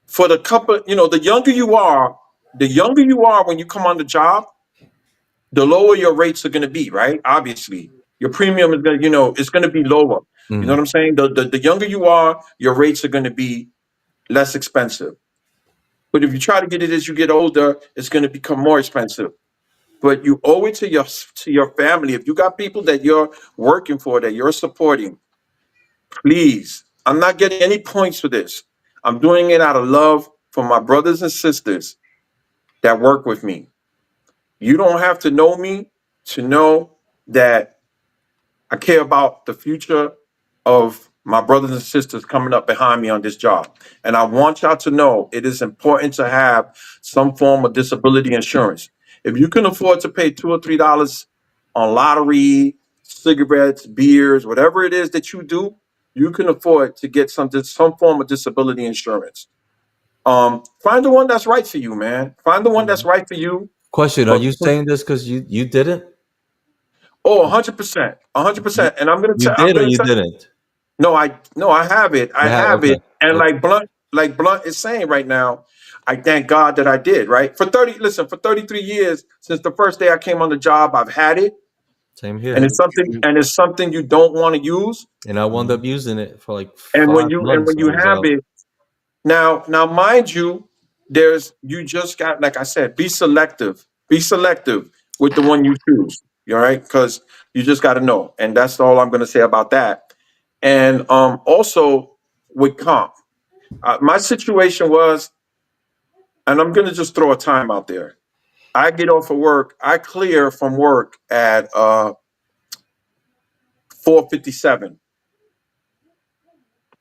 for the couple, you know, the younger you are when you come on the job, the lower your rates are going to be, right? Obviously, your premium is going to, you know, it's going to be lower. You know what Mm-hmm. I'm saying? The younger you are, your rates are going to be less expensive. But if you try to get it as you get older, it's going to become more expensive. But you owe it to your family. If you got people that you're working for, that you're supporting, please. I'm not getting any points for this. I'm doing it out of love for my brothers and sisters that work with me. You don't have to know me to know that I care about the future of my brothers and sisters coming up behind me on this job. And I want y'all to know it is important to have some form of disability insurance. If you can afford to pay $2 or $3 on lottery, cigarettes, beers, whatever it is that you do, you can afford to get some form of disability insurance. Find the one that's right for you, man. Find the one that's Mhm. right for you. Question: Are But you saying this because you didn't? oh, 100%, You, 100%. And you I'm did or gonna you tell. didn't? No, I have it. I You have, have okay. it. And Okay. like Blunt is saying right now, I thank God that I did, right? For 33 years, since the first day I came on the job, I've had it. Same And here. You- it's something you don't want to use. And I wound mhm. up using it for like And 5 months. when I you was have out. it, now mind you, you just got, like I said, be selective. Be selective with the one you choose. All right? Because you just gotta know. And that's all I'm gonna say about that. And also with comp. My situation was, and I'm going to just throw a time out there. I get off of work. I clear from work at 4:57.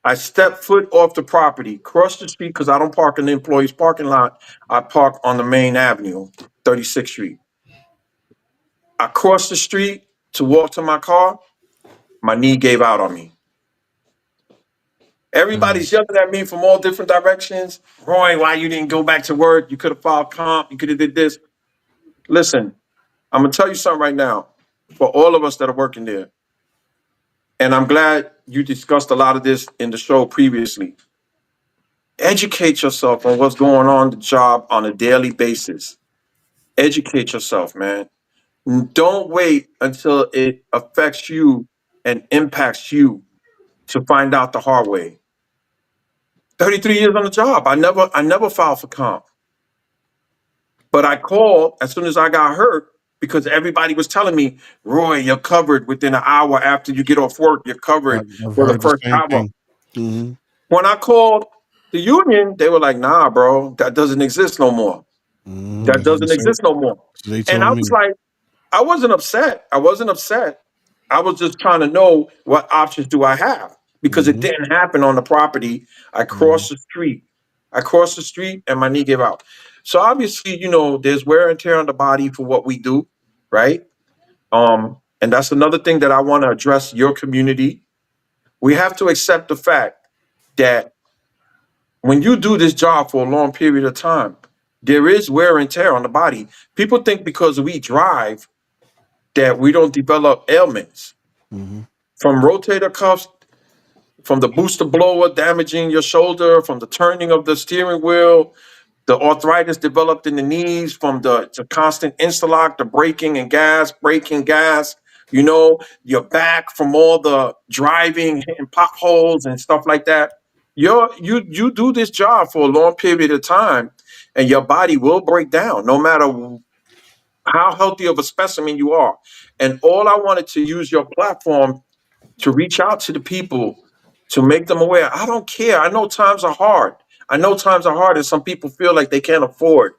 I step foot off the property, cross the street because I don't park in the employee's parking lot. I park on the main avenue, 36th Street. I crossed the street to walk to my car. My knee gave out on me. Mm. Everybody's yelling at me from all different directions. Roy, why you didn't go back to work? You could have filed comp. You could have did this. Listen, I'm gonna tell you something right now. For all of us that are working there, and I'm glad you discussed a lot of this in the show previously. Educate yourself on what's going on the job on a daily basis. Educate yourself, man. Don't wait until it affects you and impacts you to find out the hard way. 33 years on the job. I never filed for comp. But I called as soon as I got hurt because everybody was telling me, Roy, you're covered within an hour after you get off work. You're covered I've for the heard the first same hour. thing. Hmm. When I called the union, they were like, nah, bro, that doesn't exist no more. Hmm. That That's what doesn't exist no more. they And told I me. was like, I wasn't upset. I wasn't upset. I was just trying to know what options do I have because it Hmm. didn't happen on the property. I Hmm. crossed the street. I crossed the street and my knee gave out. So obviously, you know, there's wear and tear on the body for what we do, right? And that's another thing that I want to address your community. We have to accept the fact that when you do this job for a long period of time, there is wear and tear on the body. People think because we drive that we don't develop ailments Hmm. from rotator cuffs, from the booster blower damaging your shoulder, from the turning of the steering wheel, the arthritis developed in the knees from the constant interlock, the braking gas, you know, your back from all the driving, hitting potholes and stuff like that. You do this job for a long period of time and your body will break down no matter how healthy of a specimen you are. And all I wanted to use your platform to reach out to the people to make them aware. I don't care. I know times are hard. I know times are hard, and some people feel like they can't afford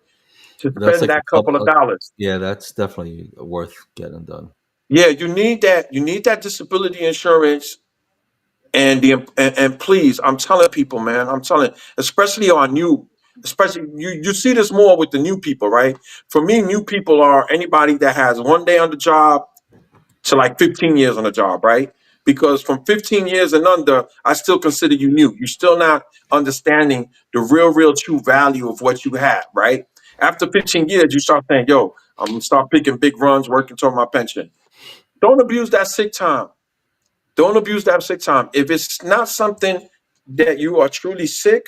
to But that's spend like that a couple of couple. dollars. Yeah, that's definitely worth getting done. Yeah, you need that. You need that disability insurance. And please, I'm telling people, man, I'm telling, especially on new, especially you see this more with the new people, right? For me, new people are anybody that has 1 day on the job to like 15 years on the job, right? Because from 15 years and under, I still consider you new. You're still not understanding the real, true value of what you have, right? After 15 years, you start saying, yo, I'm gonna start picking big runs, working toward my pension. Don't abuse that sick time. Don't abuse that sick time. If it's not something that you are truly sick,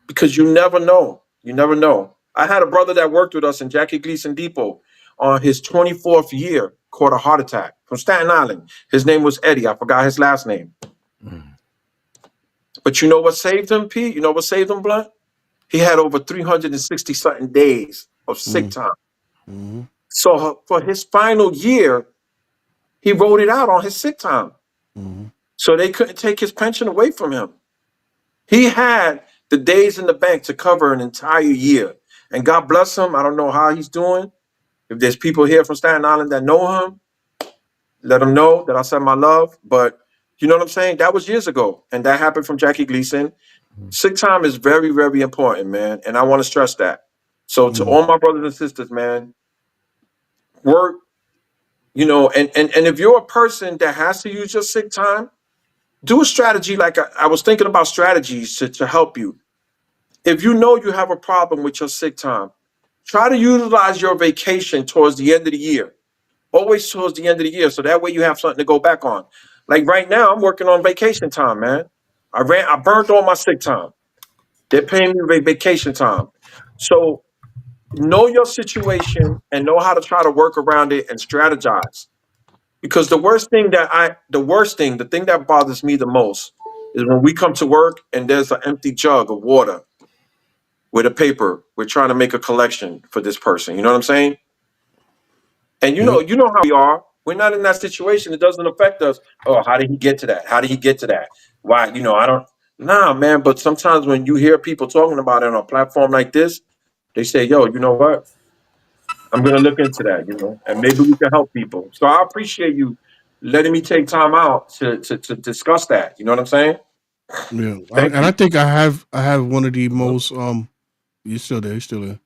because you never know. You never know. I had a brother that worked with us in Jackie Gleason Depot on his 24th year, caught a heart attack from Staten Island. His name was Eddie. I forgot his last name. Mm. But you know what saved him, Pete? You know what saved him, Blunt? He had over 360 something days of sick Mm, time. mm, So for his final year, he wrote it out on his sick time. mm, So they couldn't take his pension away from him. He had the days in the bank to cover an entire year. And God bless him. I don't know how he's doing. If there's people here from Staten Island that know him, let him know that I send my love. But you know what I'm saying? That was years ago. And that happened from Jackie Gleason. Sick time is very important, man. And I want to stress that. So to mm, all my brothers and sisters, man, work, and if you're a person that has to use your sick time, do a strategy like I was thinking about strategies to help you. If you know you have a problem with your sick time, try to utilize your vacation towards the end of the year. Always towards the end of the year, so that way you have something to go back on. Like right now, I'm working on vacation time, man. I burned all my sick time. They're paying me vacation time. So know your situation and know how to try to work around it and strategize. Because the thing that bothers me the most is when we come to work and there's an empty jug of water with a paper. We're trying to make a collection for this person. You know what I'm saying? And yep. you know how we are. We're not in that situation. It doesn't affect us. Oh, how did he get to that? How did he get to that? Why? I don't. Nah, man. But sometimes when you hear people talking about it on a platform like this, they say, "Yo, you know what? I'm gonna look into that. And maybe we can help people." So I appreciate you letting me take time out to discuss that. You know what I'm saying? Yeah. Thank And I you. think I have one of the Hello, most you're still there, you're still there.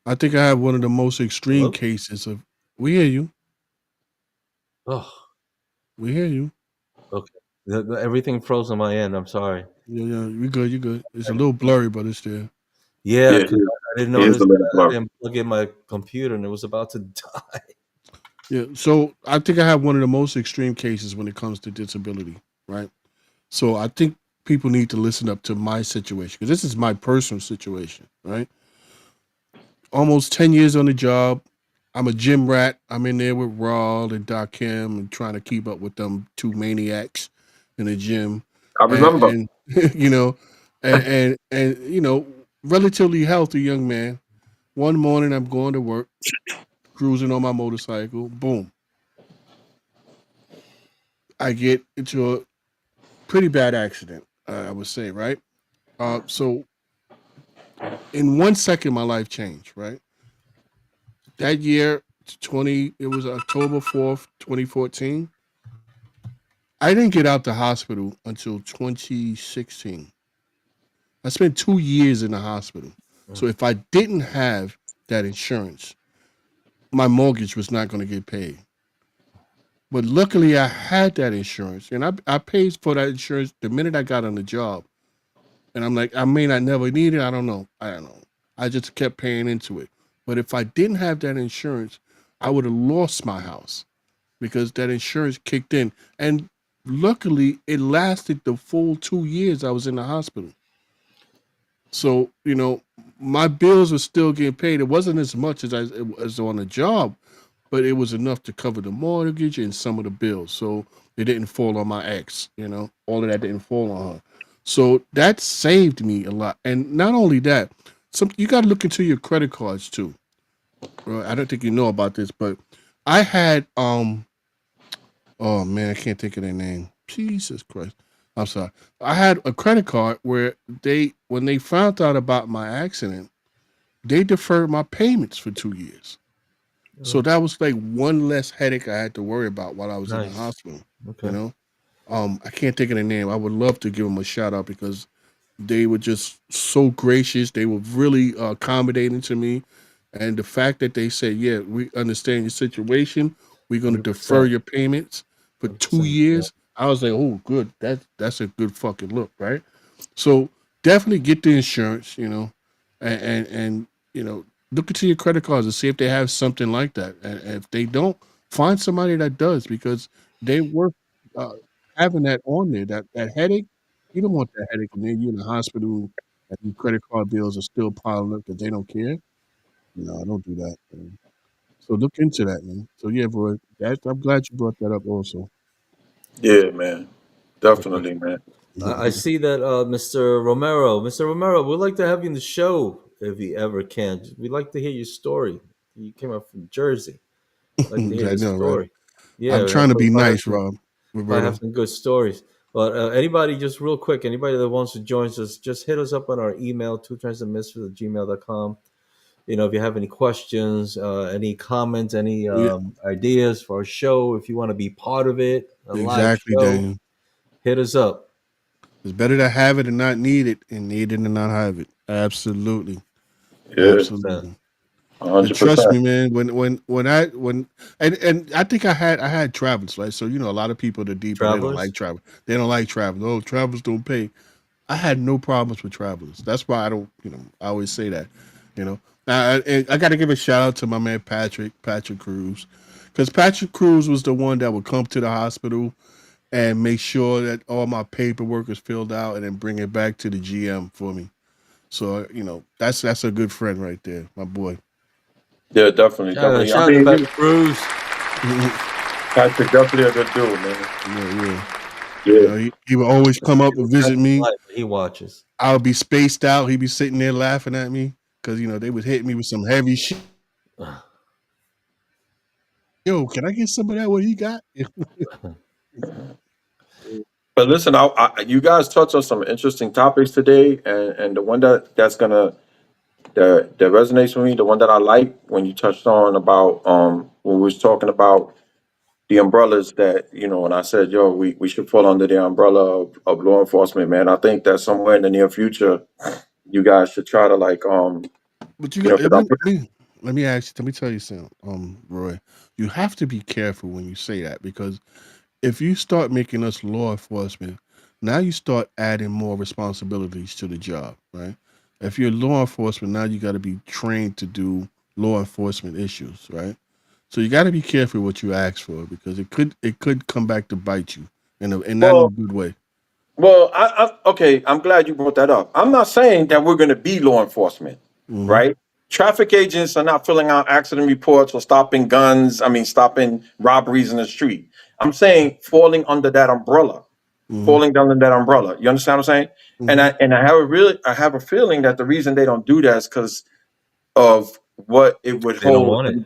I think I have one of the most extreme hello. cases of we hear you. Oh, We hear you. okay. Everything froze on my end. I'm sorry. Yeah, yeah, you good, you good. It's a little blurry, but it's there. Yeah, Yeah, because I didn't he is notice a little that I blur. didn't plug in my computer and it was about to die. Yeah. So I think I have one of the most extreme cases when it comes to disability, right? So I think people need to listen up to my situation because this is my personal situation, right? Almost 10 years on the job. I'm a gym rat. I'm in there with Rawl and Doc Kim and trying to keep up with them two maniacs in the gym. I remember. And you know, and relatively healthy young man. One morning I'm going to work, cruising on my motorcycle. Boom. I get into a pretty bad accident, I would say, right? So in 1 second, my life changed, right? That year, it was October 4th, 2014. I didn't get out the hospital until 2016. I spent 2 years in the hospital. So if I didn't have that insurance, my mortgage was not going to get paid. But luckily, I had that insurance, and I paid for that insurance the minute I got on the job. And I'm like, I may not never need it. I don't know. I don't know. I just kept paying into it. But if I didn't have that insurance, I would have lost my house because that insurance kicked in. And luckily, it lasted the full 2 years I was in the hospital. So, my bills were still getting paid. It wasn't as much as on a job, but it was enough to cover the mortgage and some of the bills. So it didn't fall on my ex, all of that didn't fall on her. So that saved me a lot. And not only that, you got to look into your credit cards too. Well, I don't think you know about this, but I had oh man, I can't think of their name. Jesus Christ. I'm sorry. I had a credit card where when they found out about my accident, they deferred my payments for 2 years. So Oh, that was like one less headache I had to worry about while I was in the nice. hospital. You Okay. know, I can't think of the name. I would love to give them a shout out because they were just so gracious. They were really accommodating to me, and the fact that they said, "Yeah, we understand your situation. We're going to defer 100%. your payments for two 100%. Yeah. years." I was like, "Oh, good. That's a good fucking look, right?" So definitely get the insurance, and look into your credit cards and see if they have something like that. And if they don't, find somebody that does because they worth uh, having that on there. That headache, you don't want that headache, and then you're in the hospital and your credit card bills are still piling up because they don't care. No, I don't do that. Man. So look into that, man. So yeah, bro, I'm glad you brought that up also. Yeah, man. Okay. Definitely, man. I see that, Mr. Romero, we'd like to have you in the show if you ever can. We'd like to hear your story. You came up from Jersey. I'd like to hear I the know, right? story. Yeah, I'm we have, trying to probably be have nice, some, probably have Roberto. some good stories. But anybody, just real quick, anybody that wants to join us, just hit us up on our email, two times the misfit at gmail.com. If you have any questions, any comments, any Yeah, ideas for our show, if you want to be part of it, a live exactly, show, Daniel. hit us up. It's better to have it and not need it, and need it and not have it. Absolutely, Yeah, 100%. absolutely. And trust 100%. me, man. And I think I had travelers, right? So a lot of people that deep and they don't like Travelers, travel. They don't like travel. Oh, travelers don't pay. I had no problems with travelers. That's why I don't. I always say that. You know, I got to give a shout out to my man Patrick Cruz, because Patrick Cruz was the one that would come to the hospital and make sure that all my paperwork is filled out and then bring it back to the GM for me. So that's a good friend right there, my boy. Yeah, definitely, definitely. I shout out to mean, Patrick Cruz. Patrick definitely a good dude, man. Yeah, yeah. Yeah. He would always come up He and regrets visit his me. life, but he watches. I would be spaced out. He'd be sitting there laughing at me because they would hit me with some heavy shit. Yo, can I get some of that? What he got? But listen, you guys touched on some interesting topics today, and the one that's gonna that resonates with me, the one that I like when you touched on about when we was talking about the umbrellas that and I said, yo, we should fall under the umbrella of law enforcement, man. I think that somewhere in the near future, you guys should try to like But you got 'cause I'm let me tell you something, Roy. You have to be careful when you say that because if you start making us law enforcement, now you start adding more responsibilities to the job, right? If you're law enforcement, now you got to be trained to do law enforcement issues, right? So you got to be careful what you ask for because it could come back to bite you and not in a well, good way. Well, okay. I'm glad you brought that up. I'm not saying that we're going to be law enforcement, Hmm. right? Traffic agents are not filling out accident reports or stopping guns. I mean, stopping robberies in the street. I'm saying falling under that umbrella, Hmm. falling under that umbrella. You understand what I'm saying? And Hmm. I have a feeling that the reason they don't do that is because of what it would They don't hold want it.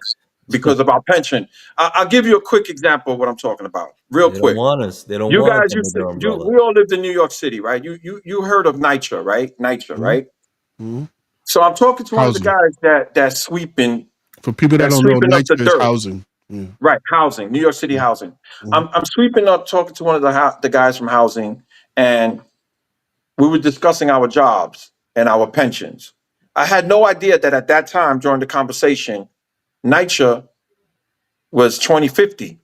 because of our pension. I'll give you a quick example of what I'm talking about, real They don't quick. want us. They don't You want us guys under used to their you umbrella. we all lived in New York City, right? You heard of NYCHA, right? NYCHA, Hmm. right? Hmm. So I'm talking to one of the Housing. guys that's sweeping For people that that's don't know, sweeping up the NYCHA is dirt. housing. Yeah. Right, housing, New York City housing. Hmm. I'm sweeping up talking to one of the guys from housing, and we were discussing our jobs and our pensions. I had no idea that at that time during the conversation, NYCHA was 2050.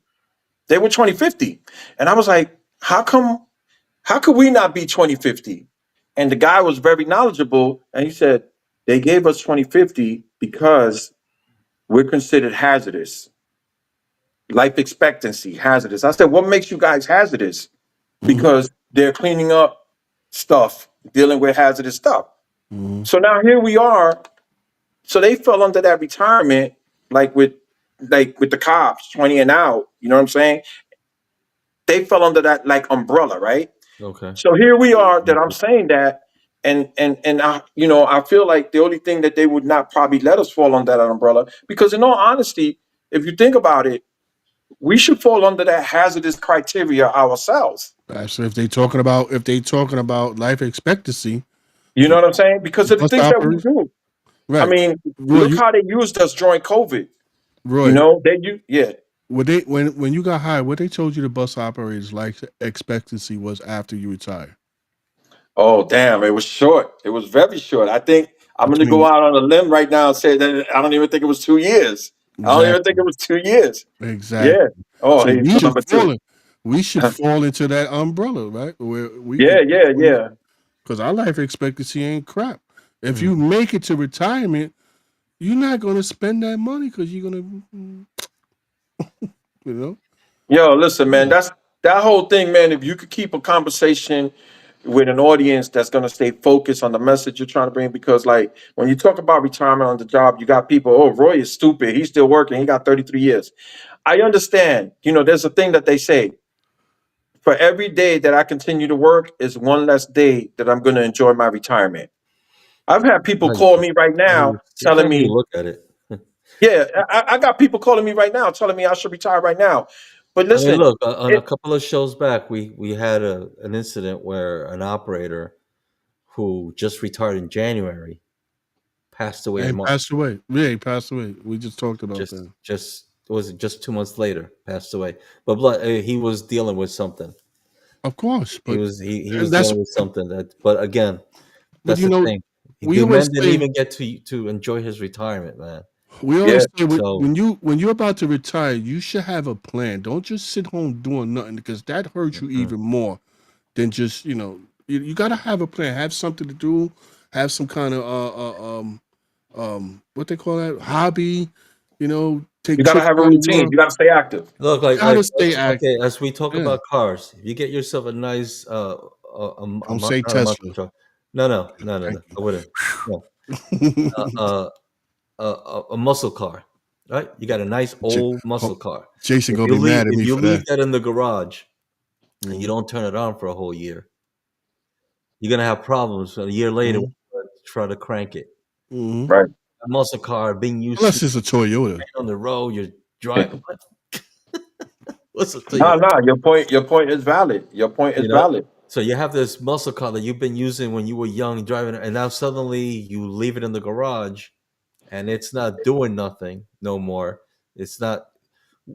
They were 2050. And I was like, how could we not be 2050? And the guy was very knowledgeable and he said, they gave us 2050 because we're considered hazardous, life expectancy hazardous. I said, what makes you guys hazardous? Hmm. Because they're cleaning up stuff, dealing with hazardous stuff. Hmm. So now here we are. So they fell under that retirement, like with the cops, 20 and out, you know what I'm saying? They fell under that like umbrella, right? Okay. So here we are that I'm saying that. and I, I feel like the only thing that they would not probably let us fall under that umbrella, because in all honesty, if you think about it, we should fall under that hazardous criteria ourselves. Actually, if they talking about life expectancy, You know the, what I'm saying? Because the of the bus things that we operators, do. I right? mean, Roy, look how they used us during COVID. Roy, Yeah. when you got hired, what they told you the bus operators life expectancy was after you retire? Oh, damn, it was short. It was very short. I think I'm going to go Between out on a limb right now and say that I don't even think it was 2 years. I don't even think exactly, it was 2 years. exactly. Yeah. Oh, So he's number two. we should fall into that umbrella, right? Where we Yeah, could, yeah, yeah. because our life expectancy ain't crap. If Mhm. you make it to retirement, you're not going to spend that money because you're going to, you know. Yo, listen, man, that's that whole thing, man. If you could keep a conversation with an audience that's gonna stay focused on the message you're trying to bring, because like when you talk about retirement on the job, you got people, oh, Roy is stupid. He's still working. He got 33 years. I understand. There's a thing that they say. For every day that I continue to work is one less day that I'm gonna enjoy my retirement. I've had people How you, call me right now it's telling how you me, look at it. yeah, I got people calling me right now telling me I should retire right now. But I mean, listen, look, on a it, couple of shows back, we had an incident where an operator who just retired in January passed away in And March. passed away. Yeah, he passed away. We just talked about Just that. just was it just 2 months later passed away. But he was dealing with something. Of course, He but was he and was that's dealing with something that. But again, but that's the thing. we The always man didn't say even get to enjoy his retirement, man. yeah. So when you're about to retire, you should have a plan. Don't just sit home doing nothing because that hurts you mhm. even more than just you got to have a plan. Have something to do. Have some kind of what they call that hobby. Take You gotta trips have a around the routine. world. You gotta stay active. look, You gotta stay okay, active. as we talk Yeah. about cars, if you get yourself a nice Don't say not a muscle Tesla. car. No. Thank I wouldn't. No. you. Uh, a muscle car, right? You got a nice J- old muscle oh, car. Jason gonna be mad at If me you for leave that. that in the garage and you Mhm, don't turn it on for a whole year, you're gonna have problems a year later when mhm, you try to crank it. mhm. Right. A muscle car being used to Unless it's a Toyota. on the road, you're driving. Listen to No, you, no, your point is valid. Your point is you know. valid. So you have this muscle car that you've been using when you were young, driving, and now suddenly you leave it in the garage, and it's not doing nothing no more. It's not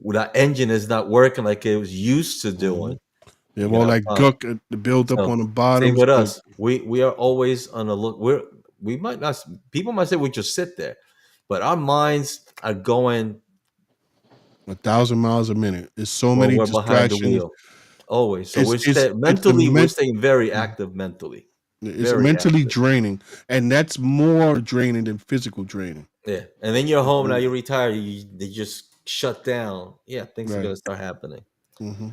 that engine is not working like it was used to doing. Mhm. They have You're all gonna have that problems. guck to build up So on the same bottoms. with us. We are always on the look. We might not. People might say we just sit there, but our minds are going 1,000 miles a minute. There's so when many we're behind the distractions. wheel. Always. So It's the mentally we're staying very active mentally. it's Very mentally active. draining, and that's more draining than physical draining. Yeah. And then you're home now. Mhm. You retire. They just shut down. Yeah, things are Right. gonna start happening. hmm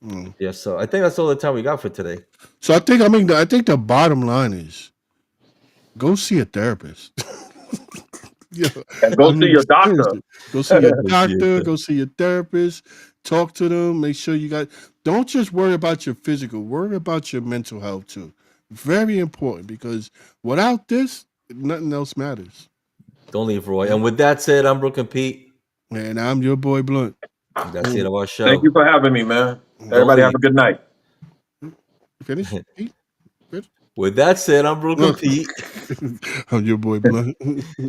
mm Yeah. So I think that's all the time we got for today. So I think the bottom line is go see a therapist. Yeah, And I go see mean your doctor. seriously, go see your Let's see doctor, it. go see your therapist, talk to them, make sure you got. Don't just worry about your physical, worry about your mental health too. Very important because without this, nothing else matters. Don't leave Roy. Yeah. And with that said, I'm Brooke and Pete. And I'm your boy Blunt. That's the end Mm, of our Thank you show. for having me, man. Don't Everybody have leave. a good night. Finish? Pete? Good? With that said, I'm Brooke and Pete. I'm your boy Blunt.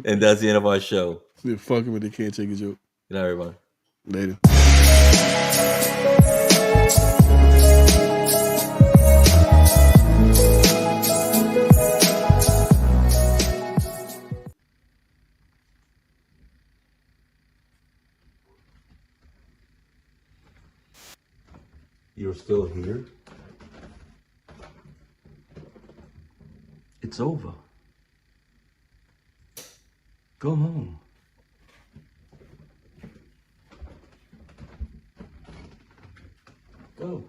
And that's the end of our show. Yeah, fuck him, but they can't take a joke. Good night, everyone. Later. You're still here? It's over. Go home. Go.